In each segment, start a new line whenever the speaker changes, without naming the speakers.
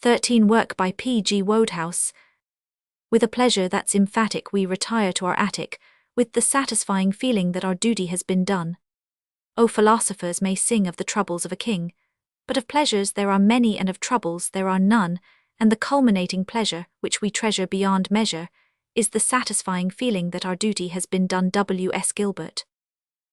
13 Work by P G Wodehouse. With a pleasure that's emphatic we retire to our attic, with the satisfying feeling that our duty has been done. O philosophers may sing of the troubles of a king, but of pleasures there are many and of troubles there are none, and the culminating pleasure, which we treasure beyond measure, is the satisfying feeling that our duty has been done. W. S. Gilbert.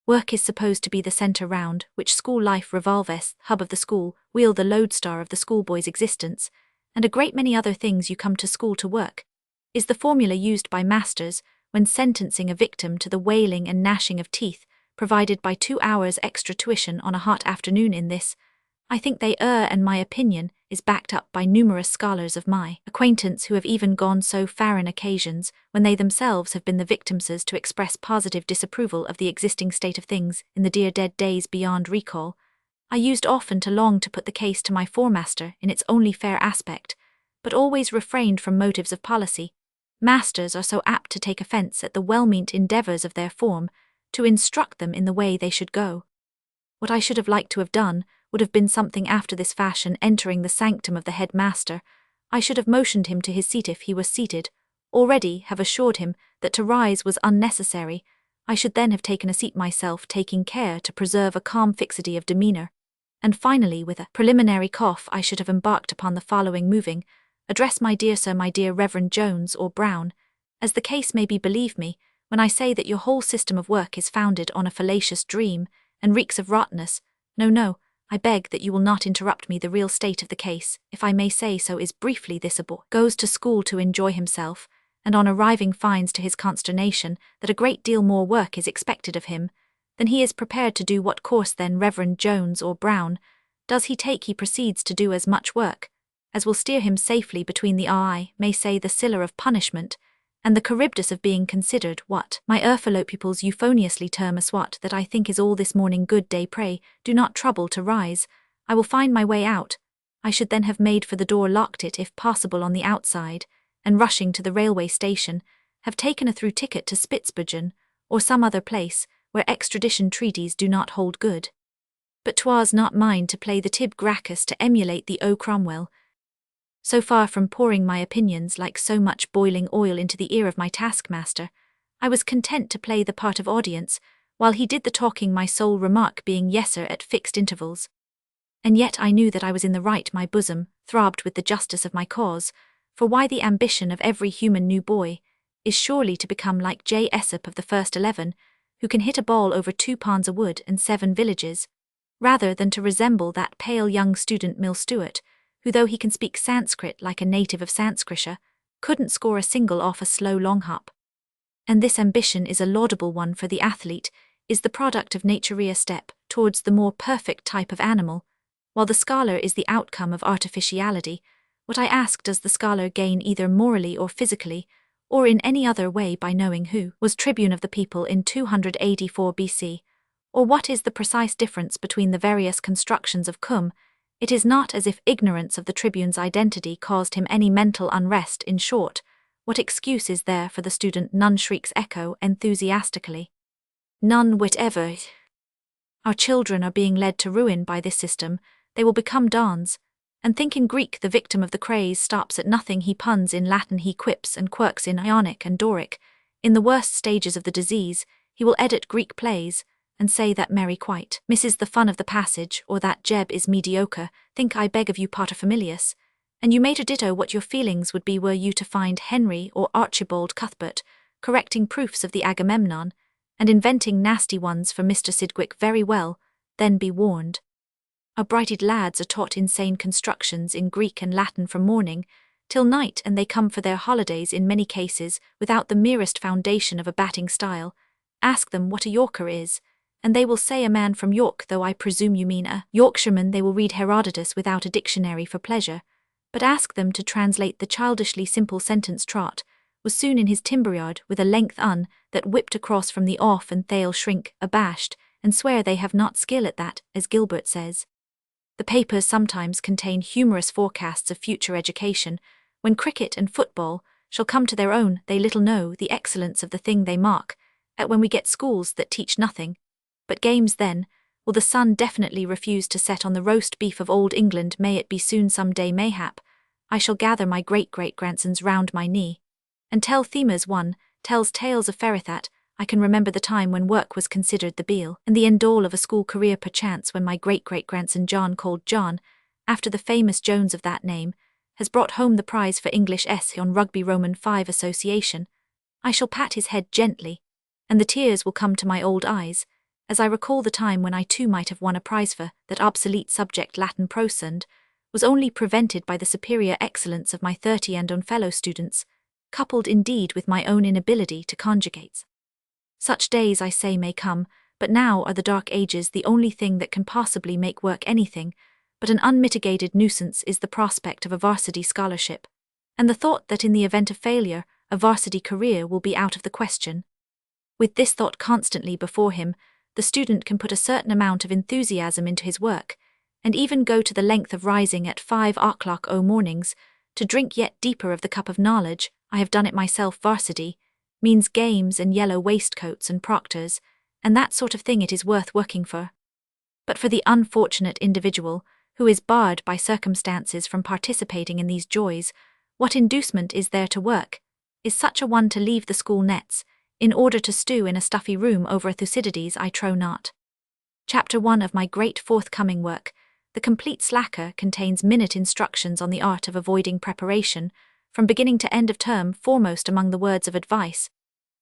Work is supposed to be the centre round which school life revolves, hub of the school, wheel the lodestar of the schoolboy's existence, and a great many other things you come to school to work, is the formula used by masters when sentencing a victim to the wailing and gnashing of teeth, provided by 2 hours extra tuition on a hot afternoon. In this, I think they err, and my opinion is backed up by numerous scholars of my acquaintance who have even gone so far in occasions when they themselves have been the victims to express positive disapproval of the existing state of things in the dear dead days beyond recall. I used often to long to put the case to my foremaster in its only fair aspect, but always refrained from motives of policy. Masters are so apt to take offence at the well-meant endeavours of their form to instruct them in the way they should go. What I should have liked to have done would have been something after this fashion. Entering the sanctum of the head master, I should have motioned him to his seat if he was seated, already have assured him that to rise was unnecessary. I should then have taken a seat myself, taking care to preserve a calm fixity of demeanour, and finally with a preliminary cough I should have embarked upon the following moving address: My dear Sir, my dear Reverend Jones or Brown, as the case may be, believe me when I say that your whole system of work is founded on a fallacious dream and reeks of rottenness. No, I beg that you will not interrupt me. The real state of the case, if I may say so, is briefly this: a boy goes to school to enjoy himself, and on arriving finds to his consternation that a great deal more work is expected of him than he is prepared to do. What course then, Reverend Jones or Brown, does he take? He proceeds to do as much work as will steer him safely between the I may say the Scylla of punishment and the Charybdis of being considered, what my fellow pupils euphoniously term a swat. That I think is all this morning. Good day, pray do not trouble to rise, I will find my way out. I should then have made for the door, locked it if possible on the outside, and rushing to the railway station, have taken a through ticket to Spitzbergen, or some other place where extradition treaties do not hold good. But 'twas not mine to play the Tib Gracchus to emulate the O Cromwell. So far from pouring my opinions like so much boiling oil into the ear of my taskmaster, I was content to play the part of audience, while he did the talking, my sole remark being yes sir at fixed intervals. And yet I knew that I was in the right. My bosom throbbed with the justice of my cause, for why the ambition of every human new boy is surely to become like J. Aesop of the first 11, who can hit a ball over 2 ponds of wood and 7 villages, rather than to resemble that pale young student Mill Stewart, who, though he can speak Sanskrit like a native of Sanscritia, couldn't score a single off a slow long hop. And this ambition is a laudable one, for the athlete is the product of nature, a step towards the more perfect type of animal, while the scholar is the outcome of artificiality. What I ask, does the scholar gain either morally or physically, or in any other way, by knowing who was tribune of the people in 284 BC, or what is the precise difference between the various constructions of cum? It is not as if ignorance of the tribune's identity caused him any mental unrest. In short, what excuse is there for the student? None, shrieks Echo enthusiastically. None whatever. Our children are being led to ruin by this system. They will become dons, and think in Greek. The victim of the craze stops at nothing. He puns in Latin, he quips and quirks in Ionic and Doric. In the worst stages of the disease, he will edit Greek plays, and say that Mary quite misses the fun of the passage, or that Jeb is mediocre. Think, I beg of you, paterfamilias, and you made a ditto what your feelings would be were you to find Henry or Archibald Cuthbert correcting proofs of the Agamemnon, and inventing nasty ones for Mr. Sidgwick. Very well, then be warned. Our brighted lads are taught insane constructions in Greek and Latin from morning till night, and they come for their holidays in many cases without the merest foundation of a batting style. Ask them what a Yorker is, and they will say a man from York. Though I presume you mean a Yorkshireman, they will read Herodotus without a dictionary for pleasure. But ask them to translate the childishly simple sentence, Trot was soon in his timberyard with a length un that whipped across from the off, and they'll shrink abashed and swear they have not skill at that, as Gilbert says. The papers sometimes contain humorous forecasts of future education. When cricket and football shall come to their own, they little know the excellence of the thing they mark at. When we get schools that teach nothing but games, then will the sun definitely refuse to set on the roast beef of old England. May it be soon, some day mayhap. I shall gather my great-great-grandsons round my knee, and tell Themas one, tells tales of Ferithat. I can remember the time when work was considered the be-all and the end-all of a school career, perchance when my great-great-grandson John, called John, after the famous Jones of that name, has brought home the prize for English S on Rugby Roman 5 Association. I shall pat his head gently, and the tears will come to my old eyes, as I recall the time when I too might have won a prize for that obsolete subject Latin prose, and was only prevented by the superior excellence of my 30 and on fellow students, coupled indeed with my own inability to conjugate. Such days, I say, may come, but now are the dark ages. The only thing that can possibly make work anything but an unmitigated nuisance is the prospect of a varsity scholarship, and the thought that in the event of failure, a varsity career will be out of the question. With this thought constantly before him, the student can put a certain amount of enthusiasm into his work, and even go to the length of rising at 5 o'clock mornings, to drink yet deeper of the cup of knowledge. I have done it myself. Varsity means games and yellow waistcoats and proctors, and that sort of thing it is worth working for. But for the unfortunate individual, who is barred by circumstances from participating in these joys, what inducement is there to work? Is such a one to leave the school nets, in order to stew in a stuffy room over a Thucydides? I trow not. Chapter 1 of my great forthcoming work, The Complete Slacker, contains minute instructions on the art of avoiding preparation, from beginning to end of term. Foremost among the words of advice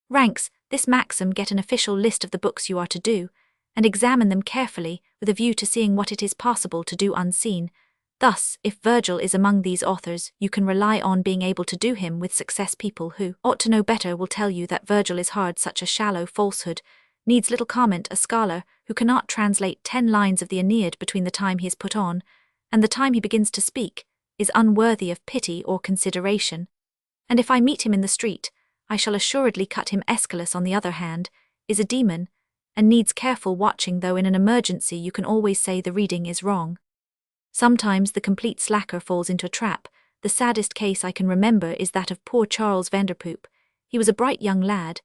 ranks this maxim: get an official list of the books you are to do, and examine them carefully, with a view to seeing what it is possible to do unseen. Thus, if Virgil is among these authors, you can rely on being able to do him with success. People who ought to know better will tell you that Virgil is hard. Such a shallow falsehood needs little comment. A scholar who cannot translate 10 lines of the Aeneid between the time he is put on and the time he begins to speak is unworthy of pity or consideration. And if I meet him in the street, I shall assuredly cut him. Aeschylus, on the other hand, is a demon, and needs careful watching, though in an emergency you can always say the reading is wrong. Sometimes the complete slacker falls into a trap. The saddest case I can remember is that of poor Charles Vanderpoop. He was a bright young lad,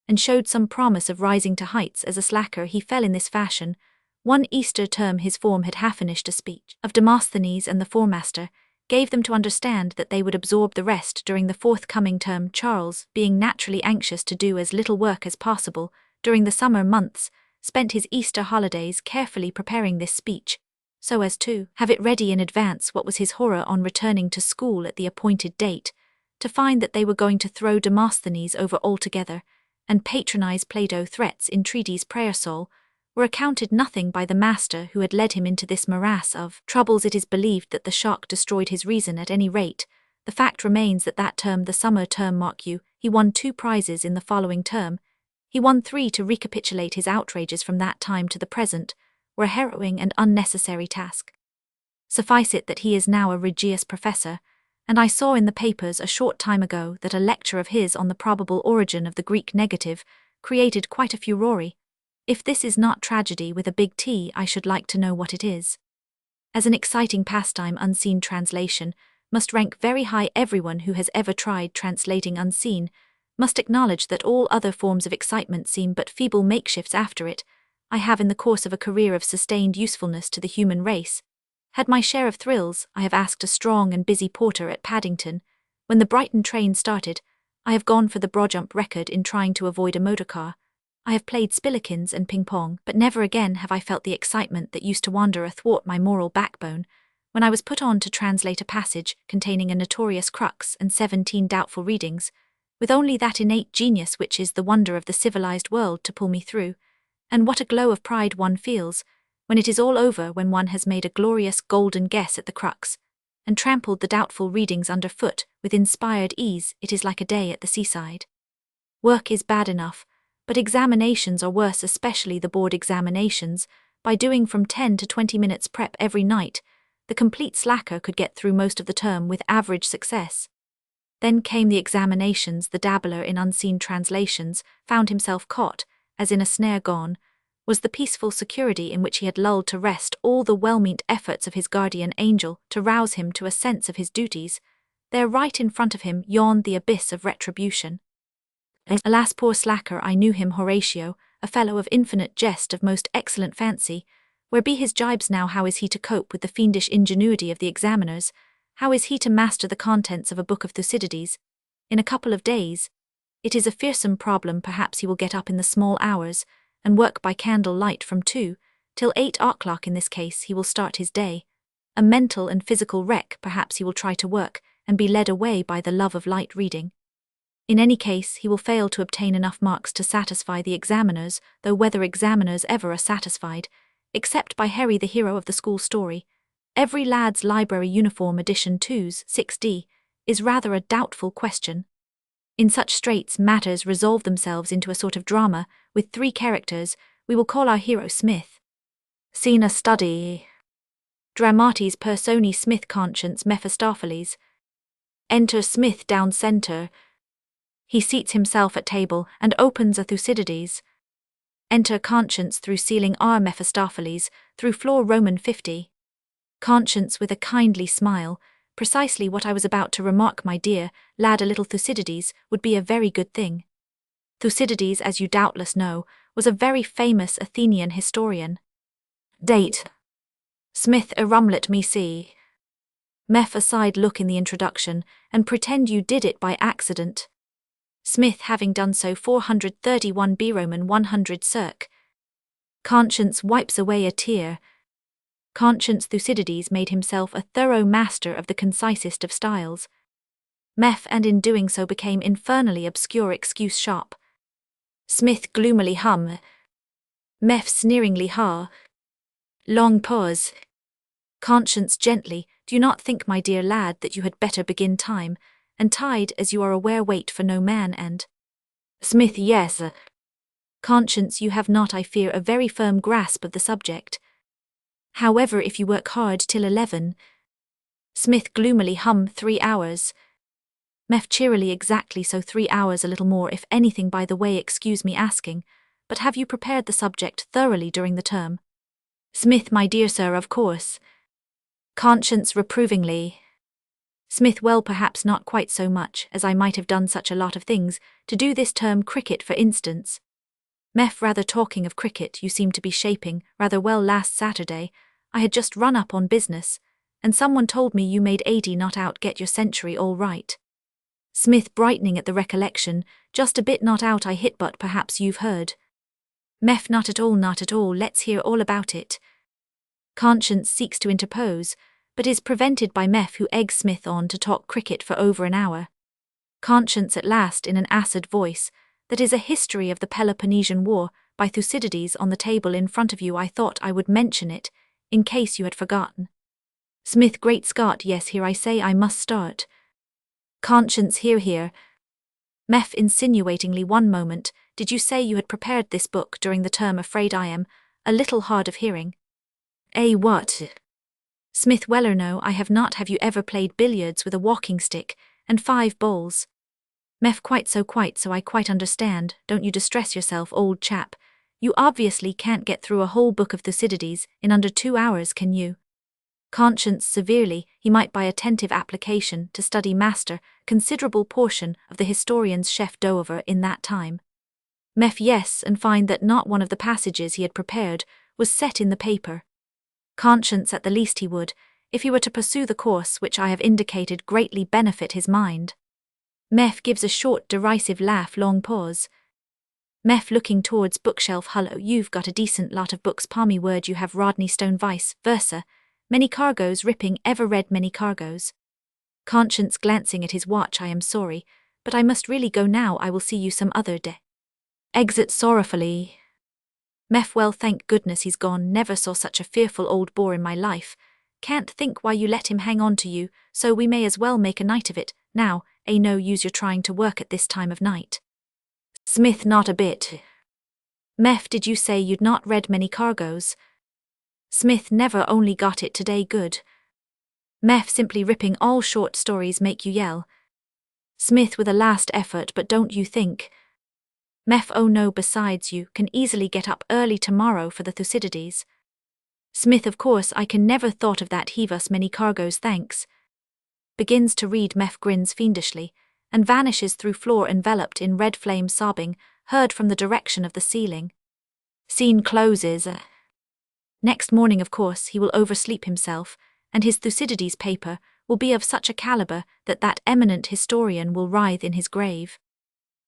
and showed some promise of rising to heights. As a slacker he fell in this fashion. One Easter term his form had half finished a speech of Demosthenes, and the formaster gave them to understand that they would absorb the rest during the forthcoming term. Charles, being naturally anxious to do as little work as possible during the summer months, spent his Easter holidays carefully preparing this speech, so as to have it ready in advance. What was his horror, on returning to school at the appointed date, to find that they were going to throw Demosthenes over altogether, and patronize Plato. Threats, entreaties, prayer-saul were accounted nothing by the master who had led him into this morass of troubles. It is believed that the shock destroyed his reason. At any rate, the fact remains that that term, the summer term, mark you, he won 2 prizes. In the following term he won 3. To recapitulate his outrages from that time to the present were a harrowing and unnecessary task. Suffice it that he is now a Regius Professor, and I saw in the papers a short time ago that a lecture of his on the probable origin of the Greek negative created quite a furore. If this is not tragedy with a big T, I should like to know what it is. As an exciting pastime, unseen translation must rank very high. Everyone who has ever tried translating unseen must acknowledge that all other forms of excitement seem but feeble makeshifts after it. I have, in the course of a career of sustained usefulness to the human race, had my share of thrills. I have asked a strong and busy porter at Paddington when the Brighton train started. I have gone for the broad-jump record in trying to avoid a motor car. I have played spillikins and ping-pong, but never again have I felt the excitement that used to wander athwart my moral backbone when I was put on to translate a passage containing a notorious crux and 17 doubtful readings, with only that innate genius which is the wonder of the civilized world to pull me through. And what a glow of pride one feels when it is all over, when one has made a glorious golden guess at the crux, and trampled the doubtful readings underfoot with inspired ease. It is like a day at the seaside. Work is bad enough, but examinations are worse, especially the board examinations. By doing from 10 to 20 minutes prep every night, the complete slacker could get through most of the term with average success. Then came the examinations. The dabbler in unseen translations found himself caught, as in a snare. Gone was the peaceful security in which he had lulled to rest all the well-meant efforts of his guardian angel to rouse him to a sense of his duties. There, right in front of him, yawned the abyss of retribution. Alas, poor slacker, I knew him, Horatio, a fellow of infinite jest, of most excellent fancy. Where be his jibes now? How is he to cope with the fiendish ingenuity of the examiners? How is he to master the contents of a book of Thucydides? In a couple of days. It is a fearsome problem. Perhaps he will get up in the small hours, and work by candle light from 2 till 8 o'clock. In this case he will start his day a mental and physical wreck. Perhaps he will try to work, and be led away by the love of light reading. In any case, he will fail to obtain enough marks to satisfy the examiners, though whether examiners ever are satisfied, except by Harry the hero of the school story, Every Lad's Library Uniform Edition 2's 6D, is rather a doubtful question. In such straits matters resolve themselves into a sort of drama, with 3 characters. We will call our hero Smith. Scene a study. Dramatis personae Smith conscience Mephistopheles. Enter Smith down centre. He seats himself at table and opens a Thucydides. Enter Conscience through ceiling R Mephistopheles, through floor Roman 50. Conscience with a kindly smile. Precisely what I was about to remark, my dear lad. A little Thucydides would be a very good thing. Thucydides, as you doubtless know, was a very famous Athenian historian. Date. Smith Rumlet me see. Meph aside look in the introduction, and pretend you did it by accident. Smith having done so 431 B Roman 100 circ. Conscience wipes away a tear. Conscience Thucydides made himself a thorough master of the concisest of styles. Meph and in doing so became infernally obscure excuse shop. Smith gloomily hum. Meph sneeringly ha. Long pause. Conscience gently, do you not think, my dear lad, that you had better begin time, and tide, as you are aware, wait for no man, and Smith yes. Conscience, you have not, I fear, a very firm grasp of the subject. However, if you work hard till 11. Smith gloomily hum 3 hours. Meph cheerily exactly so 3 hours, a little more if anything. By the way, excuse me asking, but have you prepared the subject thoroughly during the term? Smith, my dear sir, of course. Conscience reprovingly. Smith, well, perhaps not quite so much, as I might have done such a lot of things, to do this term. Cricket, for instance. Meph, rather talking of cricket, you seem to be shaping rather well last Saturday. I had just run up on business, and someone told me you made 80 not out. Get your century all right. Smith, brightening at the recollection, just a bit not out I hit, but perhaps you've heard. Meph, not at all, not at all. Let's hear all about it. Conscience seeks to interpose, but is prevented by Meph, who eggs Smith on to talk cricket for over an hour. Conscience at last, in an acid voice, that is a history of the Peloponnesian War, by Thucydides, on the table in front of you. I thought I would mention it, in case you had forgotten. Smith, great Scott, yes, here I say I must start. Conscience, here. Meph insinuatingly, one moment, did you say you had prepared this book during the term? Afraid I am a little hard of hearing. What? Smith, weller no, I have not. Have you ever played billiards with a walking stick and 5 balls? Meph, quite so, I quite understand. Don't you distress yourself, old chap. You obviously can't get through a whole book of Thucydides in under 2 hours, can you? Conscience severely, he might by attentive application to study master considerable portion of the historian's chef d'oeuvre in that time. Meph, yes, and find that not one of the passages he had prepared was set in the paper. Conscience, at the least he would, if he were to pursue the course which I have indicated, greatly benefit his mind. Meph gives a short derisive laugh. Long pause. Meph looking towards bookshelf. Hullo, you've got a decent lot of books. Palmy word you have. Rodney Stone vice versa. Many cargoes ripping. Ever read many cargoes? Conscience glancing at his watch. I am sorry, but I must really go now. I will see you some other day. Exit sorrowfully. Meph, well, thank goodness he's gone. Never saw such a fearful old bore in my life. Can't think why you let him hang on to you, so we may as well make a night of it. Now, no use your trying to work at this time of night. Smith, not a bit. Meph, did you say you'd not read many cargoes? Smith, never, only got it today. Good. Meph, simply ripping. All short stories make you yell. Smith, with a last effort, but don't you think? Meph, oh no, besides you can easily get up early tomorrow for the Thucydides. Smith, of course I can. Never thought of that. Heave us many cargoes, thanks. Begins to read. Meph grins fiendishly, and vanishes through floor enveloped in red flame, sobbing, heard from the direction of the ceiling. Scene closes. Next morning, of course, he will oversleep himself, and his Thucydides paper will be of such a caliber that that eminent historian will writhe in his grave.